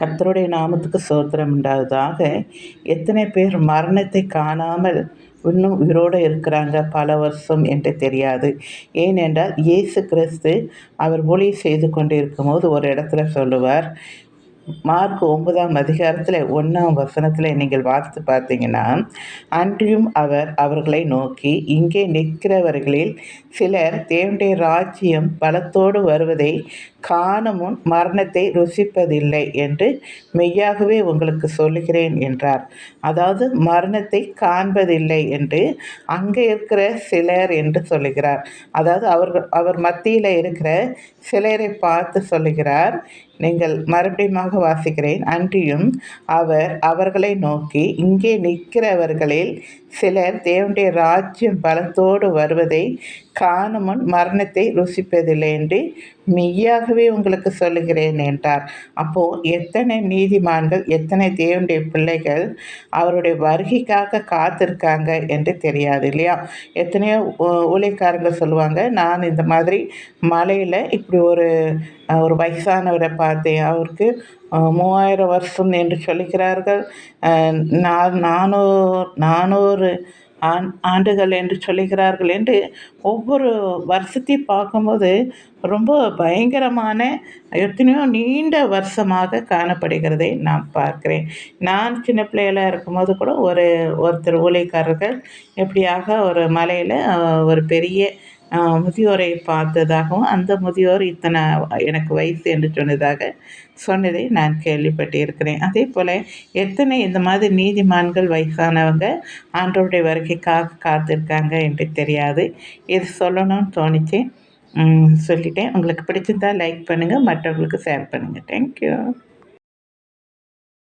கர்த்தருடைய நாமத்துக்கு ஸ்தோத்திரம் உண்டாவதாக. எத்தனை பேர் மரணத்தை காணாமல் இன்னும் உயிரோடு இருக்கிறாங்க பல வருஷம் என்று தெரியாது. ஏனென்றால் இயேசு கிறிஸ்து அவர் ஊழியம் செய்து கொண்டு இருக்கும்போது ஒரு இடத்துல சொல்லுவார். மார்க் 9ஆம் அதிகாரத்தில் 1ஆம் வசனத்தில் நீங்கள் வாசித்து பார்த்தீங்கன்னா, அன்றியும் அவர் அவர்களை நோக்கி, இங்கே நிற்கிறவர்களில் சிலர் தேவனுடைய ராஜ்யம் பலத்தோடு வருவதை காணுமுன் மரணத்தை ருசிப்பதில்லை என்று மெய்யாகவே உங்களுக்கு சொல்லுகிறேன் என்றார். அதாவது மரணத்தை காண்பதில்லை என்று அங்கே இருக்கிற சிலர் என்று சொல்லுகிறார். அதாவது அவர் மத்தியில் இருக்கிற சிலரை பார்த்து சொல்லுகிறார். நீங்கள் மறுபடியும் வாசிக்கிறேன். அன்றியும் அவர் அவர்களை நோக்கி, இங்கே நிற்கிறவர்களில் சிலர் தேவனுடைய ராஜ்யம் பலத்தோடு வருவதை காணுமுன் மரணத்தை ருசிப்பதில்லை என்று மெய்யாகவே உங்களுக்கு சொல்லுகிறேன் என்றார். அப்போது எத்தனை நீதிமான்கள், எத்தனை தேவனுடைய பிள்ளைகள் அவருடைய வருகைக்காக காத்திருக்காங்க என்று தெரியாது இல்லையா? எத்தனையோ ஊழியக்காரங்க சொல்லுவாங்க, நான் இந்த மாதிரி மலையில் இப்படி ஒரு வயசானவரை பார்த்தேன், அவருக்கு 3000 வருஷம் என்று சொல்லுகிறார்கள். 400 ஆண்டுகள் என்று சொல்லுகிறார்கள் என்று ஒவ்வொரு வருஷத்தையும் பார்க்கும்போது ரொம்ப பயங்கரமான எத்தனையோ நீண்ட வருஷமாக காணப்படுகிறதை நான் பார்க்கிறேன். நான் சின்ன பிள்ளைகளாக இருக்கும்போது கூட ஒருத்தர் ஊழியக்காரர்கள் எப்படியாக ஒரு மலையில் ஒரு பெரிய முதியோரை பார்த்ததாகவும், அந்த முதியோர் இத்தனை எனக்கு வயசு என்று சொன்னதை நான் கேள்விப்பட்டிருக்கிறேன். அதே போல் எத்தனை இந்த மாதிரி நீதிமான்கள், வயசானவங்க ஆண்டவருடைய வருகைக்காக காத்திருக்காங்க என்று தெரியாது. இது சொல்லணும்னு தோணிச்சு, சொல்லிட்டேன். உங்களுக்கு பிடிச்சிருந்தால் லைக் பண்ணுங்கள், மற்றவங்களுக்கு ஷேர் பண்ணுங்கள். தேங்க்யூ.